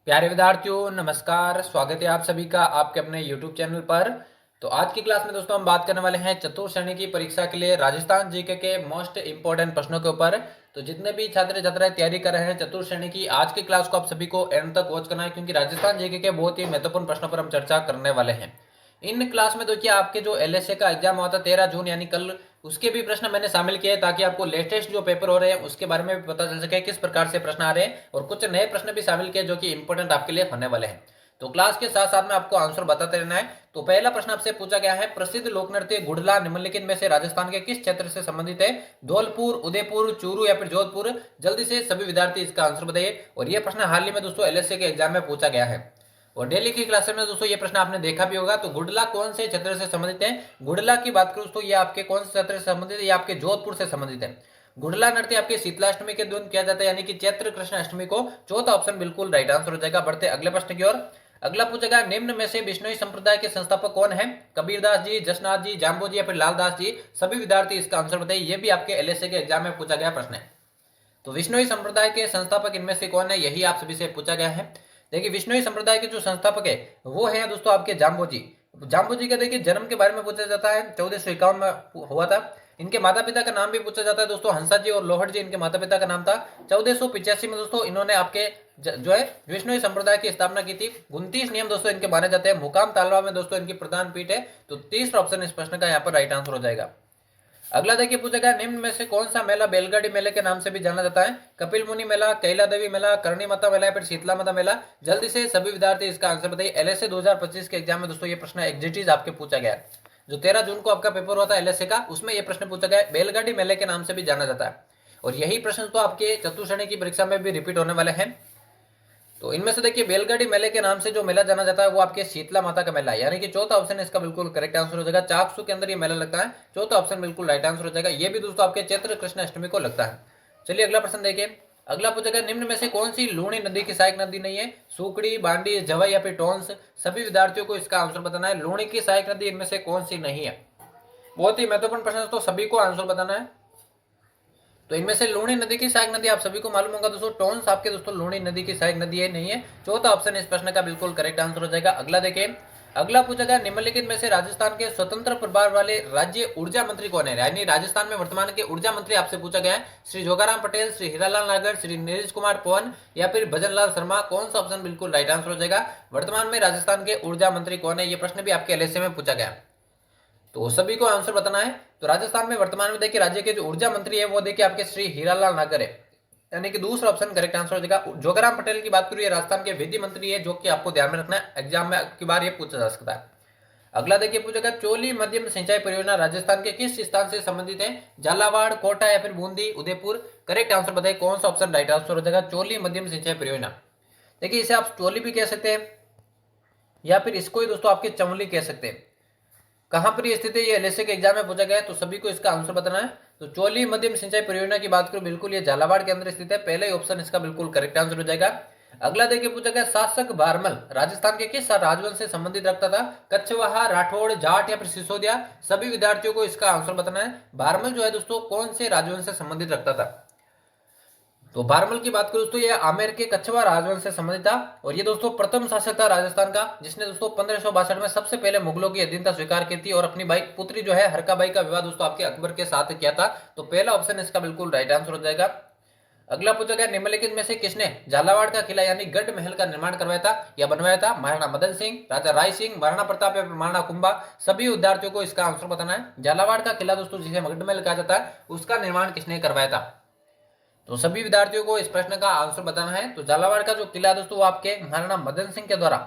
प्यारे विद्यार्थियों नमस्कार। स्वागत है आप सभी का आपके अपने YouTube चैनल पर। तो आज की क्लास में दोस्तों हम बात करने वाले हैं चतुर्थ श्रेणी की परीक्षा के लिए राजस्थान जीके के मोस्ट इंपोर्टेंट प्रश्नों के ऊपर। तो जितने भी छात्र छात्राएं तैयारी कर रहे हैं चतुर्थ श्रेणी की, आज की क्लास को आप सभी को एंड तक वॉच करना है, क्योंकि राजस्थान जीके के बहुत ही महत्वपूर्ण प्रश्नों पर हम चर्चा करने वाले हैं। इन क्लास में देखिए आपके जो एलएसए का एग्जाम हुआ था 13 जून यानी कल, उसके भी प्रश्न मैंने शामिल किए ताकि आपको लेटेस्ट जो पेपर हो रहे हैं उसके बारे में भी पता चल सके किस प्रकार से प्रश्न आ रहे हैं, और कुछ नए प्रश्न भी शामिल किए जो कि इंपॉर्टेंट आपके लिए होने वाले हैं। तो क्लास के साथ साथ में आपको आंसर बताते रहना है। तो पहला प्रश्न आपसे पूछा गया है, प्रसिद्ध लोक नृत्य गुड़ला निम्नलिखित में से राजस्थान के किस क्षेत्र से संबंधित है? धौलपुर, उदयपुर, चूरू या फिर जोधपुर? जल्दी से सभी विद्यार्थी इसका आंसर बताइए। और यह प्रश्न हाल ही में दोस्तों एलएसए के एग्जाम में पूछा गया है और डेली की क्लास में दोस्तों ये प्रश्न आपने देखा भी होगा। तो गुड़ला कौन से क्षेत्र से संबंधित है? गुड़ला की बात करूं दोस्तों, ये आपके कौन से क्षेत्र से संबंधित है? ये आपके जोधपुर से संबंधित है। गुड़ला नृत्य आपके शीतलाष्टमी के दिन किया जाता है, यानी कि चैत्र कृष्ण अष्टमी को। चौथा ऑप्शन बिल्कुल राइट आंसर हो जाएगा। बढ़ते अगले प्रश्न की ओर। अगला पूछेगा, निम्न में से बिश्नोई संप्रदाय के संस्थापक कौन है? कबीरदास जी, जसनाथ जी, जाम्बो जी या फिर लालदास जी? सभी विद्यार्थी इसका आंसर बताइए। ये भी आपके एलएसए के एग्जाम में पूछा गया प्रश्न है। तो विश्नोई संप्रदाय के संस्थापक इनमें से कौन है, यही आप सभी से पूछा गया है। देखिए विश्नोई संप्रदाय के जो संस्थापक है वो है दोस्तों आपके जाम्बो जी। जाम्बो जी का देखिए जन्म के बारे में पूछा जाता है, 1451 में हुआ था। इनके माता पिता का नाम भी पूछा जाता है दोस्तों, हंसा जी और लोहड़ जी इनके माता पिता का नाम था। 1485 में दोस्तों इन्होंने आपके जो है विश्नोई संप्रदाय की स्थापना की थी। 29 नियम दोस्तों इनके माने जाते हैं। मुकाम तालवा में दोस्तों इनकी प्रधान पीठ है। तो तीसरा ऑप्शन इस प्रश्न का यहाँ पर राइट आंसर हो जाएगा। अगला देखिए पूछा गया, निम्न में से कौन सा मेला बैलगाड़ी मेले के नाम से भी जाना जाता है? कपिल मुनि मेला, कैला देवी मेला, करणी माता मेला या फिर शीतला माता मेला? जल्दी से सभी विद्यार्थी इसका आंसर बताइए। एलएसए 2025 के एग्जाम में दोस्तों ये प्रश्न एग्जिटीज आपके पूछा गया है। जो 13 जून को आपका पेपर हुआ था एलएसए का, उसमें यह प्रश्न पूछा गया है, बैलगाड़ी मेले के नाम से भी जाना जाता है। और यही प्रश्न तो आपके चतुर्थ श्रेणी की परीक्षा में भी रिपीट होने वाले हैं। तो इनमें से देखिए बैलगाड़ी मेले के नाम से जो मेला जाना जाता है वो आपके शीतला माता का मेला है, यानी कि चौथा ऑप्शन इसका बिल्कुल करेक्ट आंसर हो जाएगा। चाकसू के अंदर ये मेला लगता है, चौथा ऑप्शन बिल्कुल राइट आंसर हो जाएगा। ये भी दोस्तों आपके चैत्र कृष्ण अष्टमी को लगता है। चलिए अगला प्रश्न देखिए। अगला पूछेगा, निम्न में से कौन सी लूणी नदी की सहायक नदी नहीं है? सुकड़ी, बांडी, जवाई या फिर टोंस? सभी विद्यार्थियों को इसका आंसर बताना है। लूणी की सहायक नदी इनमें से कौन सी नहीं है? बहुत ही महत्वपूर्ण प्रश्न, तो सभी को आंसर बताना है। तो इनमें से लूणी नदी की सहायक नदी आप सभी को मालूम होगा दोस्तों, टोंस आपके दोस्तों लूणी नदी की सहायक नदी है, नहीं है। चौथा ऑप्शन इस प्रश्न का बिल्कुल करेक्ट आंसर हो जाएगा। अगला देखिए। अगला पूछा गया, निम्नलिखित में से राजस्थान के स्वतंत्र प्रभार वाले राज्य ऊर्जा मंत्री कौन है? यानी राजस्थान में वर्तमान के ऊर्जा मंत्री आपसे पूछा गया है। श्री जोगाराम पटेल, श्री हीरालाल नागर, श्री नीरज कुमार पवन या फिर भजनलाल शर्मा? कौन सा ऑप्शन बिल्कुल राइट आंसर हो जाएगा? वर्तमान में राजस्थान के ऊर्जा मंत्री कौन है, यह प्रश्न भी आपके एलएसए में पूछा गया। तो सभी को आंसर बताना है। तो राजस्थान में वर्तमान में देखिए राज्य के जो ऊर्जा मंत्री है वो देखिए आपके श्री हीरालाल नागर है, यानी कि दूसरा ऑप्शन करेक्ट आंसर हो जाएगा। जोगाराम पटेल की बात करिए, राजस्थान के विधि मंत्री है, जो कि आपको ध्यान में रखना है, एग्जाम में की बार ये पूछा जा सकता है। अगला देखिए पूछेगा, चोली मध्यम सिंचाई परियोजना राजस्थान के किस स्थान से संबंधित है? झालावाड़, कोटा या फिर बूंदी, उदयपुर? करेक्ट आंसर बताइए कौन सा ऑप्शन राइट आंसर हो जाएगा। चोली मध्यम सिंचाई परियोजना, देखिए इसे आप चोली भी कह सकते हैं या फिर इसको ही दोस्तों आपके चमोली कह सकते हैं। कहां पर ये स्थित है, ये एलएसए के एग्जाम में पूछा गया है, तो सभी को इसका आंसर बताना है। तो चोली मध्यम सिंचाई परियोजना की बात करूं, बिल्कुल ये झालावाड़ के अंदर स्थित है। पहले ही ऑप्शन इसका बिल्कुल करेक्ट आंसर हो जाएगा। अगला देखिए पूछा गया, शासक भारमल राजस्थान के किस राजवंश से संबंधित रखता था? कछवाहा, राठौड़, जाट या फिर सिसोदिया? सभी विद्यार्थियों को इसका आंसर बताना है। भारमल जो है दोस्तों कौन से राजवंश से संबंधित रखता था? तो भारमल की बात करूं दोस्तों, ये आमेर के कछवाहा राजवंश से संबंधित था, और ये दोस्तों प्रथम शासक था राजस्थान का, जिसने दोस्तों 1562 में सबसे पहले मुगलों की अधीनता स्वीकार की थी और अपनी भाई पुत्री जो है हरकाबाई का विवाह दोस्तों आपके अकबर के साथ किया था। तो पहला ऑप्शन इसका बिल्कुल राइट आंसर हो जाएगा। अगला पूछा गया, निम्नलिखित में से किसने झालावाड़ का किला यानी गढ़ महल का निर्माण करवाया था या बनवाया था? महाराणा मदन सिंह, राजा राय सिंह, महाराणा प्रताप या महाराणा कुंभा? सभी विद्यार्थियों को इसका आंसर बताना है। झालावाड़ का किला दोस्तों जिसे गढ़ महल कहा जाता है, उसका निर्माण किसने करवाया था? तो सभी विद्यार्थियों को इस प्रश्न का आंसर बताना है। तो झालावाड़ का जो किला दोस्तों वो आपके महाराणा मदन सिंह के द्वारा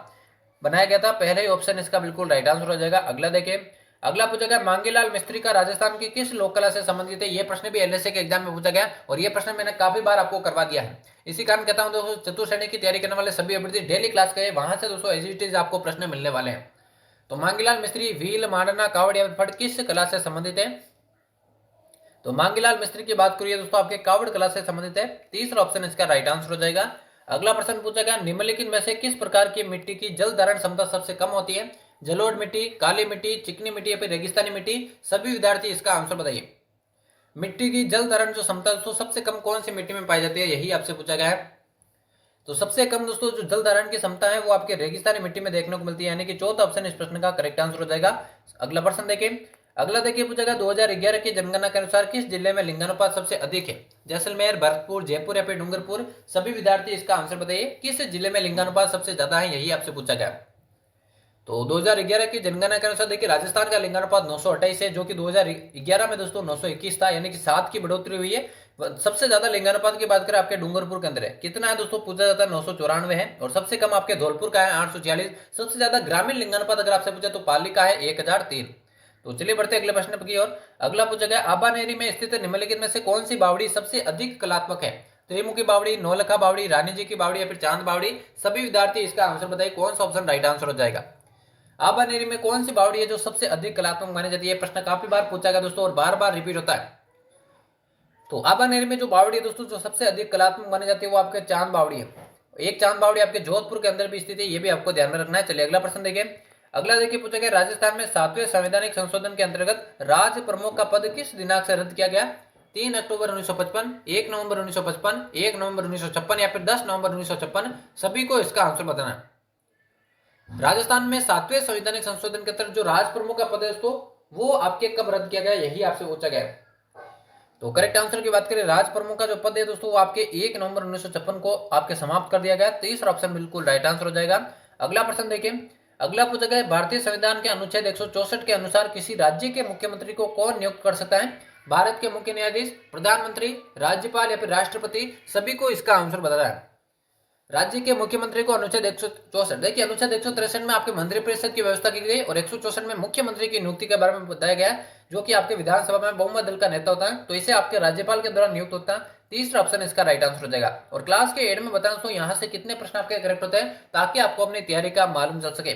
बनाया गया था। पहले ही ऑप्शन इसका बिल्कुल राइट आंसर हो जाएगा। अगला देखिए। अगला पूछा गया, मांगीलाल मिस्त्री का राजस्थान की किस लोक कला से संबंधित है? यह प्रश्न भी एलएसए के एग्जाम में पूछा गया और यह प्रश्न मैंने काफी बार आपको करवा दिया है। इसी कारण कहता हूं दोस्तों, चतुर्थ श्रेणी की तैयारी करने वाले सभी अभ्यर्थी डेली क्लास करें, वहां से दोस्तों एज आपको प्रश्न मिलने वाले हैं। तो मांगीलाल मिस्त्री व्हील, मांडना, कावड़ या फट किस कला से संबंधित है? तो मांगीलाल मिस्त्री की बात करिए दोस्तों आपके कावड़ कला से संबंधित है। तीसरा ऑप्शन इसका राइट आंसर हो जाएगा। अगला प्रश्न पूछा गया, निम्नलिखित में से किस प्रकार की मिट्टी की जल धारण क्षमता सबसे कम होती है? जलोढ़ मिट्टी, काली मिट्टी, चिकनी मिट्टी या फिर रेगिस्तानी मिट्टी? सभी विद्यार्थी इसका आंसर बताइए। मिट्टी की जल धारण जो क्षमता दोस्तों सबसे कम कौन सी मिट्टी में पाई जाती है, यही आपसे पूछा गया है। तो सबसे कम दोस्तों जो जल धारण की क्षमता है वो आपके रेगिस्तानी मिट्टी में देखने को मिलती है, यानी कि चौथा ऑप्शन इस प्रश्न का करेक्ट आंसर हो जाएगा। अगला प्रश्न देखिए। अगला देखिए पूछेगा 2011 की जनगणना के अनुसार किस जिले में लिंगानुपात सबसे अधिक है? जैसलमेर, भरतपुर, जयपुर या फिर डूंगरपुर? सभी विद्यार्थी इसका आंसर बताइए, किस जिले में लिंगानुपात सबसे ज्यादा है, यही आपसे पूछा गया। तो 2011 की जनगणना के अनुसार देखिए राजस्थान का लिंगानुपात 928 है, जो कि 2011 में दोस्तों 921 था, यानी कि 7 की बढ़ोतरी हुई है। सबसे ज्यादा लिंगानुपात की बात करें आपके डूंगरपुर के अंदर है, कितना है दोस्तों पूछा जाता है 994 है, और सबसे कम आपके धौलपुर का है 846। सबसे ज्यादा ग्रामीण लिंगानुपात अगर आपसे पूछे तो पाली का है 1003। तो चलिए बढ़ते अगले प्रश्न की ओर। अगला पूछा गया आबानेरी में स्थित निम्नलिखित में से कौन सी बावड़ी सबसे अधिक कलात्मक है? त्रिमुखी बावड़ी, नौलखा बावड़ी, रानी जी की बावड़ी या फिर चांद बावड़ी? सभी विद्यार्थी इसका आंसर बताइए, कौन सा ऑप्शन राइट आंसर हो जाएगा। आबानेरी में कौन सी बावड़ी है जो सबसे अधिक कलात्मक मानी जाती है? प्रश्न काफी बार पूछा गया दोस्तों और बार बार रिपीट होता है। तो आबानेरी में जो बावड़ी है दोस्तों जो सबसे अधिक कलात्मक मानी जाती है वो आपके चांद बावड़ी है। एक चांद बावड़ी आपके जोधपुर के अंदर भी स्थित है, ये भी आपको ध्यान में रखना है। चलिए अगला प्रश्न देखिए। अगला देखिए पूछा गया राजस्थान में 7वें संवैधानिक संशोधन के अंतर्गत राज प्रमुख का पद किस दिनांक से रद्द किया गया? 3 अक्टूबर 1955, 1 नवंबर 1955, 1 नवंबर 1956 या फिर 10 नवंबर 1956? सभी को इसका आंसर बताना है। राजस्थान में 7वें संवैधानिक संशोधन के तहत जो राज प्रमुख का पद है दोस्तों वो आपके कब रद्द किया गया, यही आपसे पूछा गया है। तो करेक्ट आंसर की बात करें राज प्रमुख का जो पद है दोस्तों वो आपके 1 नवंबर 1956 को आपके समाप्त कर दिया गया। तीसरा ऑप्शन बिल्कुल राइट आंसर हो जाएगा। अगला प्रश्न देखिए। अगला पूछा गया भारतीय संविधान के अनुच्छेद 164 के अनुसार किसी राज्य के मुख्यमंत्री को कौन नियुक्त कर सकता है? भारत के मुख्य न्यायाधीश, प्रधानमंत्री, राज्यपाल या फिर राष्ट्रपति? सभी को इसका आंसर बताना है। राज्य के मुख्यमंत्री को अनुच्छेद 164, देखिए अनुच्छेद 163 में आपके मंत्रिपरिषद की व्यवस्था की गई और 164 में मुख्यमंत्री की नियुक्ति के बारे में बताया गया, जो कि आपके विधानसभा में बहुमत दल का नेता होता है, तो इसे आपके राज्यपाल के द्वारा नियुक्त होता है। तीसरा ऑप्शन इसका राइट आंसर हो जाएगा। और क्लास के एंड में बताना तो यहाँ से कितने प्रश्न आपके करेक्ट होते हैं ताकि आपको अपनी तैयारी का मालूम चल सके।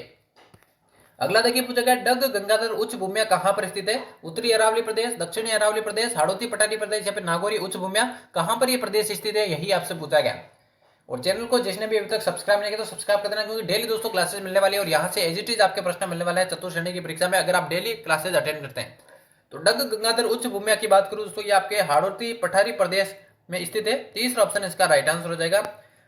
अगला देखिए पूछा गया डग गंगाधर उच्च भूमिया कहां पर स्थित है? उत्तरी अरावली प्रदेश, दक्षिणी अरावली प्रदेश, हाड़ौती पठारी प्रदेश या फिर नागौरी उच्च भूमिया? कहां पर यह प्रदेश स्थित है, यही आपसे पूछा गया। और चैनल को जिसने भी अभी तक सब्सक्राइब नहीं किया तो सब्सक्राइब कर देना, क्योंकि डेली दोस्तों क्लासेस मिलने वाली है और यहाँ से एज इट इज आपके प्रश्न मिलने वाला है चतुर्थ श्रेणी की परीक्षा में, अगर आप डेली क्लासेज अटेंड करते हैं। तो डग गंगाधर उच्च भूमिया की बात करूं दोस्तों ये आपके हाड़ौती पठारी प्रदेश में स्थित है। तीसरा ऑप्शन इसका राइट आंसर हो जाएगा।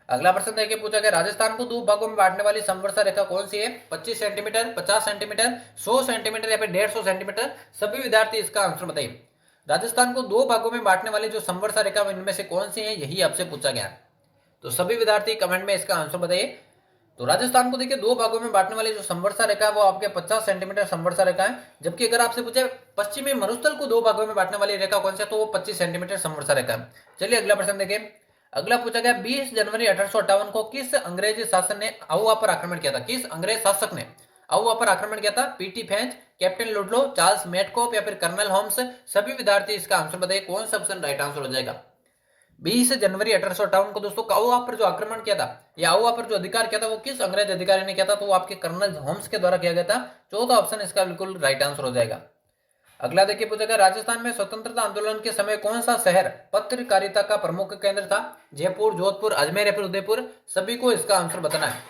अगला प्रश्न देखिए पूछा गया राजस्थान को दो भागों में बांटने वाली समवर्षा रेखा कौन सी है? 25 सेंटीमीटर, 50 सेंटीमीटर, 100 सेंटीमीटर या फिर 150 सेंटीमीटर? सभी विद्यार्थी इसका आंसर बताइए। राजस्थान को दो भागों में बांटने वाली जो समवर्षा रेखा इनमें से कौन सी है, यही आपसे पूछा गया। तो सभी विद्यार्थी कमेंट में इसका आंसर बताइए। तो राजस्थान को देखिए दो भागों में बांटने वाली जो समवर्षा रेखा है वो आपके 50 सेंटीमीटर समवर्षा रेखा है, जबकि अगर आपसे पूछे पश्चिमी मरुस्थल को दो भागों में बांटने वाली रेखा कौन सी है तो वो 25 सेंटीमीटर समवर्षा रेखा है। चलिए अगला प्रश्न देखें। अगला पूछा गया 20 जनवरी 1858 को किस अंग्रेजी शासन ने आउवा पर आक्रमण किया था? किस अंग्रेज शासक ने आउवा पर आक्रमण किया था? PT French, captain Ludlow, Charles Metcalfe या फिर कर्नल होम्स? सभी विद्यार्थी इसका आंसर बताइए, कौन सा ऑप्शन राइट आंसर हो जाएगा। 20 जनवरी 1858 को दोस्तों आउवा पर जो आक्रमण किया था या आउवा पर जो अधिकार किया था वो किस अंग्रेज अधिकारी ने किया था? तो वो आपके कर्नल होम्स के द्वारा किया गया था। चौथा ऑप्शन इसका बिल्कुल राइट आंसर हो जाएगा। अगला देखिए पूछेगा राजस्थान में स्वतंत्रता आंदोलन के समय कौन सा शहर पत्रकारिता का प्रमुख केंद्र था? जयपुर, जोधपुर, अजमेर या फिर उदयपुर? सभी को इसका आंसर बताना है।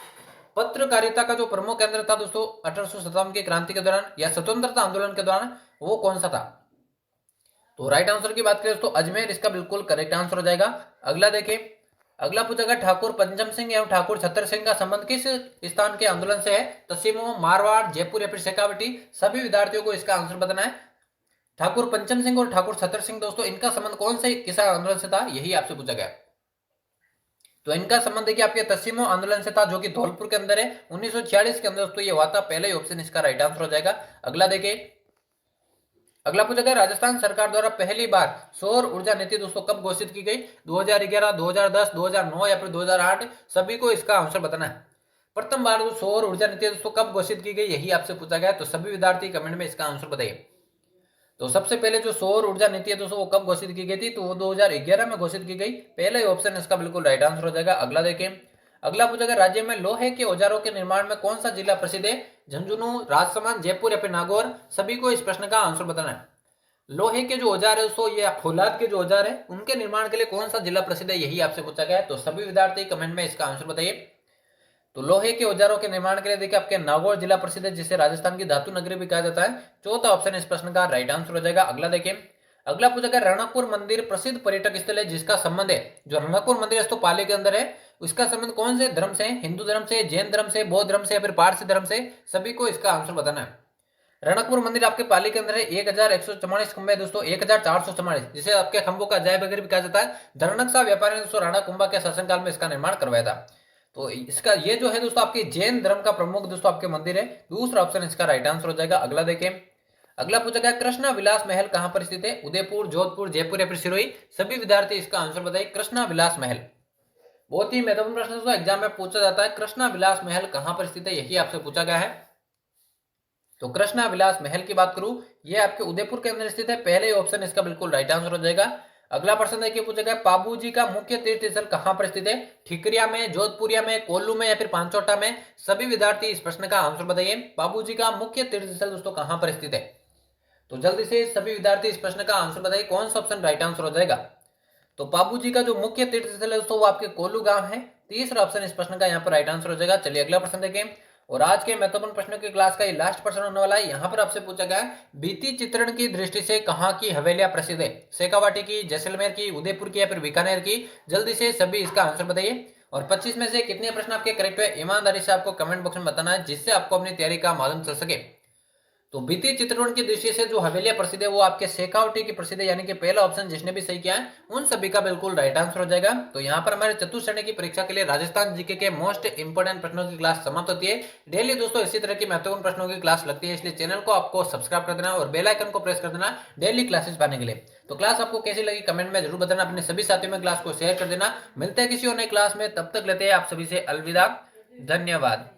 पत्रकारिता का जो प्रमुख केंद्र था दोस्तों 1857 की क्रांति के दौरान या स्वतंत्रता आंदोलन के दौरान वो कौन सा था? तो राइट आंसर की बात करें दोस्तों अजमेर इसका बिल्कुल करेक्ट आंसर हो जाएगा। अगला देखिए। अगला पूछेगा ठाकुर पंचम सिंह एवं ठाकुर छतर सिंह का संबंध किस स्थान के आंदोलन से है? तसीमो, मारवाड़, जयपुर या फिर शेखावटी? सभी विद्यार्थियों को इसका आंसर बताना है। ठाकुर पंचम सिंह और ठाकुर छतर सिंह दोस्तों इनका संबंध कौन से किसान आंदोलन से था, यही आपसे पूछा गया। तो इनका संबंध देखिए आपके तसीमो आंदोलन से था, जो कि धौलपुर के अंदर है। 1946 के अंदर दोस्तों ये हुआ था। पहला ही ऑप्शन इसका राइट आंसर हो जाएगा। अगला देखिए। अगला पूछा गया राजस्थान सरकार द्वारा पहली बार सौर ऊर्जा नीति दोस्तों कब घोषित की गई? 2011, 2010, 2009 या फिर 2008? सभी को इसका आंसर बताना है। प्रथम बार सौर ऊर्जा नीति दोस्तों कब घोषित की गई, यही आपसे पूछा गया। तो सभी विद्यार्थी कमेंट में इसका आंसर बताइए। तो सबसे पहले जो सौर ऊर्जा नीति है दोस्तों वो कब घोषित की गई थी? तो वो 2011 में घोषित की गई। पहला ही ऑप्शन इसका बिल्कुल राइट आंसर हो जाएगा। अगला देखें। अगला पूछा गया राज्य में लोहे के औजारों के निर्माण में कौन सा जिला प्रसिद्ध है? झुंझुनू, राजसमंद, जयपुर या फिर नागौर? सभी को इस प्रश्न का आंसर बताना है। लोहे के जो औजार है दोस्तों ये फौलाद के जो औजार है उनके निर्माण के लिए कौन सा जिला प्रसिद्ध है, यही आपसे पूछा गया है। तो सभी विद्यार्थी कमेंट में इसका आंसर बताइए। तो लोहे के औजारों के निर्माण के लिए देखिए आपके नागौर जिला प्रसिद्ध है, जिसे राजस्थान की धातु नगरी भी कहा जाता है। चौथा ऑप्शन इस प्रश्न का राइट आंसर हो जाएगा। अगला देखिए। अगला पूछा गया रणकपुर मंदिर प्रसिद्ध पर्यटक स्थल है जिसका संबंध है जो रणकपुर मंदिर है तो पाली के अंदर है, उसका संबंध कौन से धर्म से है? हिंदू धर्म से, जैन धर्म से, बौद्ध धर्म से या फिर पारसी धर्म से? सभी को इसका आंसर बताना है। रणकपुर मंदिर आपके पाली के अंदर है। 1144 खंबे दोस्तों, 1444, जिसे आपके खंभों का अजायब भी कहा जाता है। धरणक शाह व्यापारी ने दोस्तों राणा कुंभा के शासनकाल में इसका निर्माण करवाया था। तो इसका ये जो है दोस्तों आपके जैन धर्म का प्रमुख दोस्तों आपके मंदिर है। दूसरा ऑप्शन इसका राइट आंसर हो जाएगा। अगला देखें, अगला पूछा गया कृष्णा विलास महल कहां पर स्थित है? उदयपुर, जोधपुर, जयपुर या फिर सिरोही? सभी विद्यार्थी इसका आंसर बताइए। कृष्णा विलास महल बहुत ही महत्वपूर्ण प्रश्न दोस्तों, एग्जाम में पूछा जाता है। कृष्णा विलास महल कहां पर स्थित है, यही आपसे पूछा गया है। तो कृष्णा विलास महल की बात करूं, ये आपके उदयपुर के अंदर स्थित है। पहले ऑप्शन इसका बिल्कुल राइट आंसर हो जाएगा। अगला प्रश्न देखिए, पूछा गया पाबूजी का मुख्य तीर्थ स्थल कहां पर स्थित है? ठिकरिया में, जोधपुरिया में, कोल्लू में या फिर पांचोटा में? सभी विद्यार्थी इस प्रश्न का आंसर बताइए। पाबूजी का मुख्य तीर्थ स्थल दोस्तों कहां पर स्थित है? तो जल्दी से सभी विद्यार्थी इस प्रश्न का आंसर बताइए, कौन सा ऑप्शन राइट आंसर हो जाएगा। तो बाबूजी का जो मुख्य तीर्थ स्थल है दोस्तों वो आपके कोल्लू गांव है। तीसरा ऑप्शन इस प्रश्न का यहाँ पर राइट आंसर हो जाएगा। चलिए अगला प्रश्न देखें, और आज के महत्वपूर्ण प्रश्नों की क्लास का ये लास्ट प्रश्न होने वाला है। यहाँ पर आपसे पूछा गया भित्ति चित्रण की दृष्टि से कहाँ की हवेलियां प्रसिद्ध है? शेखावाटी की, जैसलमेर की, उदयपुर की या फिर बीकानेर की? जल्दी से सभी इसका आंसर बताइए। और 25 में से कितने प्रश्न आपके करेक्ट है, ईमानदारी से आपको कमेंट बॉक्स में बताना है, जिससे आपको अपनी तैयारी का मालूम चल सके। तो भित्ति चित्रण की दृष्टि से जो हवेलियां प्रसिद्ध है वो आपके शेखावटी की प्रसिद्ध है, यानी कि पहला ऑप्शन जिसने भी सही किया है उन सभी का बिल्कुल राइट आंसर हो जाएगा। तो यहाँ पर हमारे चतुर्थ श्रेणी की परीक्षा के लिए राजस्थान जीके के मोस्ट इंपोर्टेंट प्रश्नों की क्लास समाप्त होती है। डेली दोस्तों इसी तरह की महत्वपूर्ण प्रश्नों की क्लास लगती है, इसलिए चैनल को आपको सब्सक्राइब कर देना और बेल आइकन को प्रेस कर देना डेली क्लासेस पाने के लिए। तो क्लास आपको कैसी लगी कमेंट में जरूर बताना, अपने सभी साथियों में क्लास को शेयर कर देना। मिलते हैं किसी और नई क्लास में, तब तक लेते हैं आप सभी से अलविदा, धन्यवाद।